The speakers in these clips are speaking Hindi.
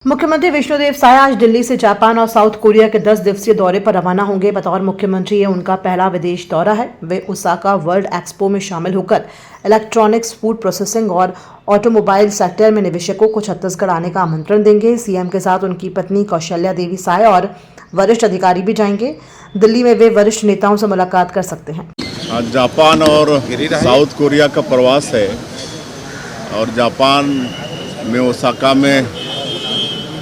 मुख्यमंत्री विष्णुदेव साय आज दिल्ली से जापान और साउथ कोरिया के 10 दिवसीय दौरे पर रवाना होंगे। बतौर मुख्यमंत्री ये उनका पहला विदेश दौरा है। वे ओसाका वर्ल्ड एक्सपो में शामिल होकर इलेक्ट्रॉनिक्स, फूड प्रोसेसिंग और ऑटोमोबाइल सेक्टर में निवेशकों को छत्तीसगढ़ आने का आमंत्रण देंगे। सीएम के साथ उनकी पत्नी कौशल्या देवी साय और वरिष्ठ अधिकारी भी जाएंगे। दिल्ली में वे वरिष्ठ नेताओं से मुलाकात कर सकते हैं। आज जापान और साउथ कोरिया का प्रवास है और जापान में ओसाका में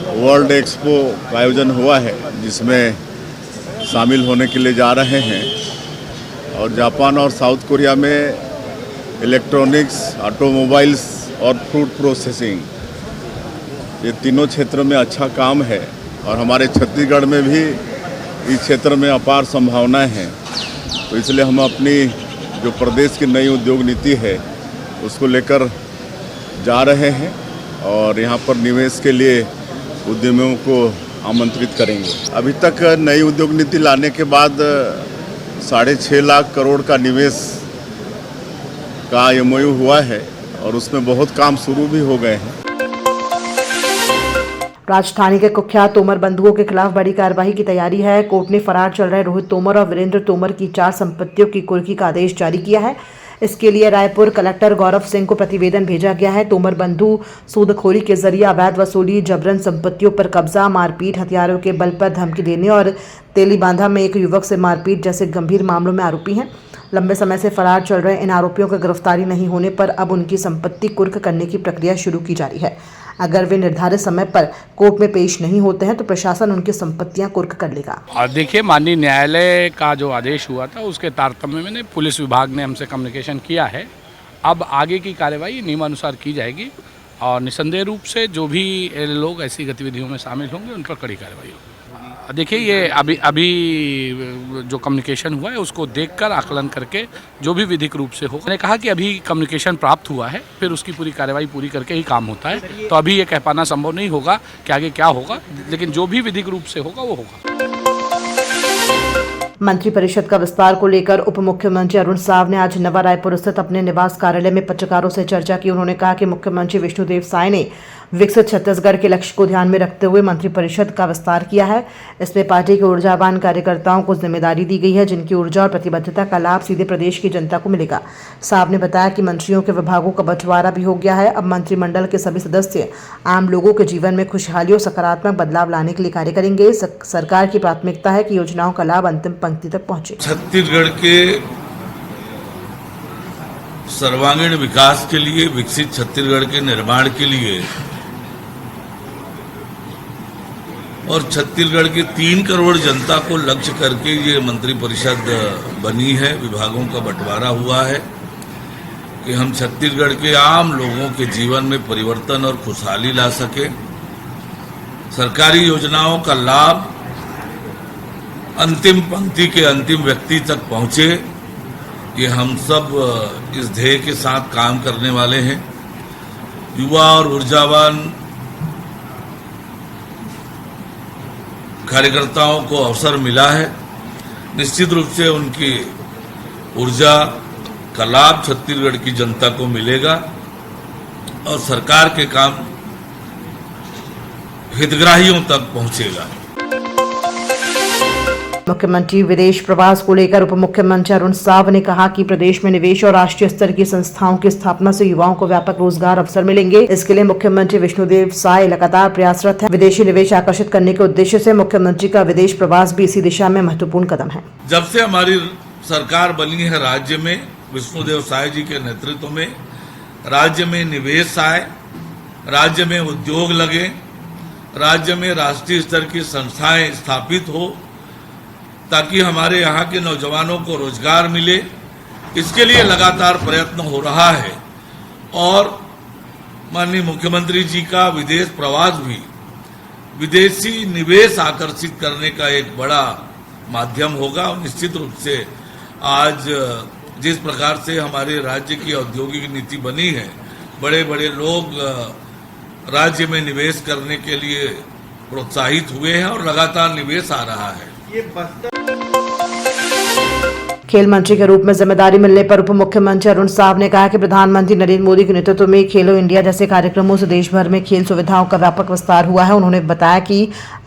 वर्ल्ड एक्सपो का आयोजन हुआ है, जिसमें शामिल होने के लिए जा रहे हैं। और जापान और साउथ कोरिया में इलेक्ट्रॉनिक्स, ऑटोमोबाइल्स और फूड प्रोसेसिंग, ये तीनों क्षेत्र में अच्छा काम है और हमारे छत्तीसगढ़ में भी इस क्षेत्र में अपार संभावनाएं हैं। तो इसलिए हम अपनी जो प्रदेश की नई उद्योग नीति है उसको लेकर जा रहे हैं और यहाँ पर निवेश के लिए उद्यमियों को आमंत्रित करेंगे। अभी तक नई उद्योग नीति लाने के बाद 6.5 लाख करोड़ का निवेश का एमओयू हुआ है और उसमें बहुत काम शुरू भी हो गए हैं। राजधानी के कुख्यात तोमर बंधुओं के खिलाफ बड़ी कार्रवाई की तैयारी है। कोर्ट ने फरार चल रहे रोहित तोमर और वीरेंद्र तोमर की 4 संपत्तियों की कुर्की का आदेश जारी किया है। इसके लिए रायपुर कलेक्टर गौरव सिंह को प्रतिवेदन भेजा गया है। तोमर बंधु सूदखोरी के जरिए अवैध वसूली, जबरन संपत्तियों पर कब्जा, मारपीट, हथियारों के बल पर धमकी देने और तेलीबांधा में एक युवक से मारपीट जैसे गंभीर मामलों में आरोपी हैं। लंबे समय से फरार चल रहे इन आरोपियों की गिरफ्तारी नहीं होने पर अब उनकी संपत्ति कुर्क करने की प्रक्रिया शुरू की जा रही है। अगर वे निर्धारित समय पर कोर्ट में पेश नहीं होते हैं तो प्रशासन उनकी संपत्तियां कुर्क कर लेगा। और देखिए, माननीय न्यायालय का जो आदेश हुआ था उसके तारतम्य में पुलिस विभाग ने हमसे कम्युनिकेशन किया है। अब आगे की कार्रवाई नियमानुसार की जाएगी और निसंदेह रूप से जो भी लोग ऐसी गतिविधियों में शामिल होंगे उन पर कड़ी कार्रवाई होगी। देखिए, ये अभी जो कम्युनिकेशन हुआ है उसको देखकर आकलन करके जो भी विधिक रूप से हो, मैंने कहा कि अभी कम्युनिकेशन प्राप्त हुआ है, फिर उसकी पूरी कार्रवाई पूरी करके ही काम होता है। तो अभी ये कह पाना संभव नहीं होगा कि आगे क्या होगा, लेकिन जो भी विधिक रूप से होगा वो होगा। मंत्रिपरिषद का विस्तार को लेकर उप मुख्यमंत्री अरुण साव ने आज नवा रायपुर स्थित अपने निवास कार्यालय में पत्रकारों से चर्चा की। उन्होंने कहा कि मुख्यमंत्री विष्णुदेव साय ने विकसित छत्तीसगढ़ के लक्ष्य को ध्यान में रखते हुए मंत्रिपरिषद का विस्तार किया है। इसमें पार्टी के ऊर्जावान कार्यकर्ताओं को जिम्मेदारी दी गई है, जिनकी ऊर्जा और प्रतिबद्धता का लाभ सीधे प्रदेश की जनता को मिलेगा। साव ने बताया कि मंत्रियों के विभागों का बंटवारा भी हो गया है। अब मंत्रिमंडल के सभी सदस्य आम लोगों के जीवन में खुशहाली और सकारात्मक बदलाव लाने के लिए कार्य करेंगे। सरकार की प्राथमिकता है कि योजनाओं का लाभ अंतिम पंक्ति तक पहुंचे। छत्तीसगढ़ के सर्वांगीण विकास के लिए, विकसित छत्तीसगढ़ के निर्माण के लिए और छत्तीसगढ़ के 3 करोड़ जनता को लक्ष्य करके ये मंत्रिपरिषद बनी है, विभागों का बंटवारा हुआ है कि हम छत्तीसगढ़ के आम लोगों के जीवन में परिवर्तन और खुशहाली ला सके। सरकारी योजनाओं का लाभ अंतिम पंक्ति के अंतिम व्यक्ति तक पहुंचे, ये हम सब इस ध्येय के साथ काम करने वाले हैं। युवा और ऊर्जावान कार्यकर्ताओं को अवसर मिला है। निश्चित रूप से उनकी ऊर्जा का लाभ छत्तीसगढ़ की जनता को मिलेगा और सरकार के काम हितग्राहियों तक पहुंचेगा। मुख्यमंत्री विदेश प्रवास को लेकर उप मुख्यमंत्री अरुण साव ने कहा कि प्रदेश में निवेश और राष्ट्रीय स्तर की संस्थाओं की स्थापना से युवाओं को व्यापक रोजगार अवसर मिलेंगे। इसके लिए मुख्यमंत्री विष्णुदेव साय लगातार प्रयासरत हैं। विदेशी निवेश आकर्षित करने के उद्देश्य से मुख्यमंत्री का विदेश प्रवास भी इसी दिशा में महत्वपूर्ण कदम है। जब से हमारी सरकार बनी है राज्य में, विष्णुदेव साय जी के नेतृत्व में राज्य में निवेश आए, राज्य में उद्योग लगे, राज्य में राष्ट्रीय स्तर की संस्थाएं स्थापित हो ताकि हमारे यहाँ के नौजवानों को रोजगार मिले, इसके लिए लगातार प्रयत्न हो रहा है। और माननीय मुख्यमंत्री जी का विदेश प्रवास भी विदेशी निवेश आकर्षित करने का एक बड़ा माध्यम होगा। और निश्चित रूप से आज जिस प्रकार से हमारे राज्य की औद्योगिक नीति बनी है, बड़े बड़े लोग राज्य में निवेश करने के लिए प्रोत्साहित हुए हैं और लगातार निवेश आ रहा है। खेल मंत्री के रूप में जिम्मेदारी मिलने पर उप मुख्यमंत्री अरुण साव ने कहा कि प्रधानमंत्री नरेंद्र मोदी के नेतृत्व में खेलो इंडिया जैसे कार्यक्रमों से देश भर में खेल सुविधाओं का व्यापक विस्तार हुआ है। उन्होंने बताया कि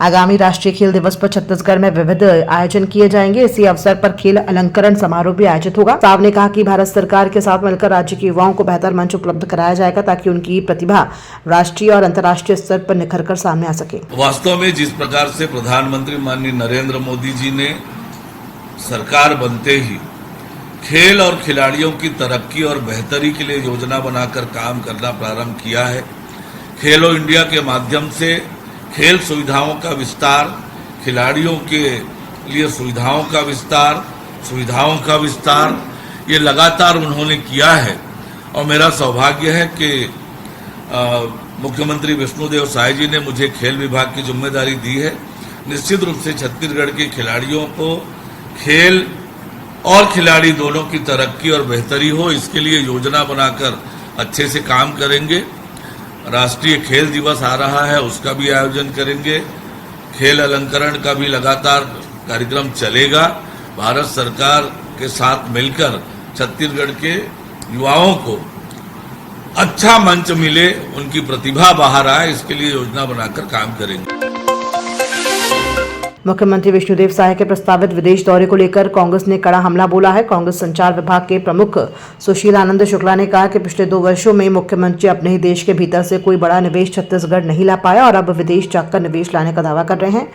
आगामी राष्ट्रीय खेल दिवस पर छत्तीसगढ़ में विविध आयोजन किए जाएंगे। इसी अवसर पर खेल अलंकरण समारोह भी आयोजित होगा। साव ने कहा कि भारत सरकार के साथ मिलकर राज्य के युवाओं को बेहतर मंच उपलब्ध कराया जाएगा ताकि उनकी प्रतिभा राष्ट्रीय और अंतर्राष्ट्रीय स्तर पर निखर कर सामने आ सके। वास्तव में जिस प्रकार से प्रधानमंत्री माननीय नरेंद्र मोदी जी ने सरकार बनते ही खेल और खिलाड़ियों की तरक्की और बेहतरी के लिए योजना बनाकर काम करना प्रारंभ किया है। खेलो इंडिया के माध्यम से खेल सुविधाओं का विस्तार, खिलाड़ियों के लिए सुविधाओं का विस्तार ये लगातार उन्होंने किया है और मेरा सौभाग्य है कि मुख्यमंत्री विष्णुदेव साय जी ने मुझे खेल विभाग की जिम्मेदारी दी है। निश्चित रूप से छत्तीसगढ़ के खिलाड़ियों को खेल और खिलाड़ी दोनों की तरक्की और बेहतरी हो, इसके लिए योजना बनाकर अच्छे से काम करेंगे। राष्ट्रीय खेल दिवस आ रहा है, उसका भी आयोजन करेंगे। खेल अलंकरण का भी लगातार कार्यक्रम चलेगा। भारत सरकार के साथ मिलकर छत्तीसगढ़ के युवाओं को अच्छा मंच मिले, उनकी प्रतिभा बाहर आए, इसके लिए योजना बनाकर काम करेंगे। मुख्यमंत्री विष्णुदेव साय के प्रस्तावित विदेश दौरे को लेकर कांग्रेस ने कड़ा हमला बोला है। कांग्रेस संचार विभाग के प्रमुख सुशील आनंद शुक्ला ने कहा कि पिछले 2 वर्षों में मुख्यमंत्री अपने ही देश के भीतर से कोई बड़ा निवेश छत्तीसगढ़ नहीं ला पाया और अब विदेश जाकर निवेश लाने का दावा कर रहे हैं।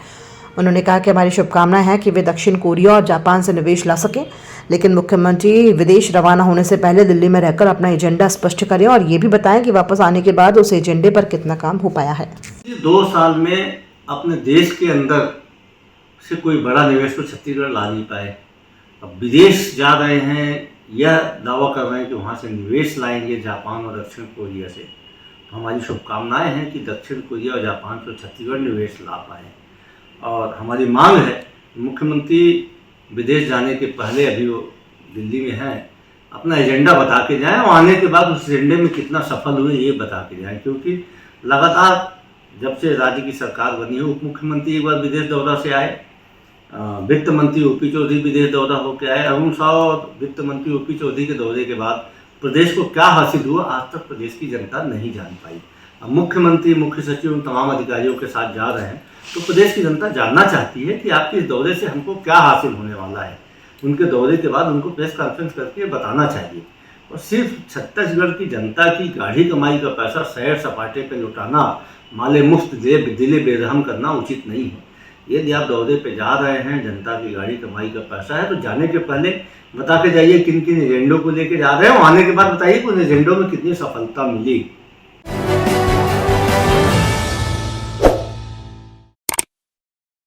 उन्होंने कहा कि हमारी शुभकामनाएं हैं कि वे दक्षिण कोरिया और जापान से निवेश ला सकें, लेकिन मुख्यमंत्री विदेश रवाना होने से पहले दिल्ली में रहकर अपना एजेंडा स्पष्ट करें और ये भी बताएं कि वापस आने के बाद उस एजेंडे पर कितना काम हो पाया है। 2 साल में अपने देश के अंदर से कोई बड़ा निवेश तो छत्तीसगढ़ ला नहीं पाए। अब विदेश जा रहे हैं, यह दावा कर रहे हैं कि वहाँ से निवेश लाएंगे जापान और दक्षिण कोरिया से। तो हमारी शुभकामनाएं हैं कि दक्षिण कोरिया और जापान से छत्तीसगढ़ निवेश ला पाए और हमारी मांग है मुख्यमंत्री विदेश जाने के पहले, अभी वो दिल्ली में हैं, अपना एजेंडा बता के जाएँ और आने के बाद उस एजेंडे में कितना सफल हुए ये बता के जाएँ। क्योंकि लगातार जब से राज्य की सरकार बनी है, उप मुख्यमंत्री एक बार विदेश दौरा से आए, वित्त मंत्री ओपी चौधरी विदेश दौरा होकर आए। अरुण साव और वित्त मंत्री ओपी चौधरी के दौरे के बाद प्रदेश को क्या हासिल हुआ आज तक प्रदेश की जनता नहीं जान पाई। अब मुख्यमंत्री, मुख्य सचिव उन तमाम अधिकारियों के साथ जा रहे हैं तो प्रदेश की जनता जानना चाहती है कि आपके इस दौरे से हमको क्या हासिल होने वाला है। उनके दौरे के बाद उनको प्रेस कॉन्फ्रेंस करके बताना चाहिए। और सिर्फ छत्तीसगढ़ की जनता की गाढ़ी कमाई का पैसा सैर सपाटे पर लुटाना, माले मुफ्त दिले बेरहम करना उचित नहीं है। यदि आप दौरे पे जा रहे हैं, जनता की गाड़ी कमाई का पैसा है, तो जाने के पहले बता के जाइए किन किन एजेंडों को लेके जा रहे हैं, आने के बाद बताइए कि उन एजेंडों में कितनी सफलता मिली।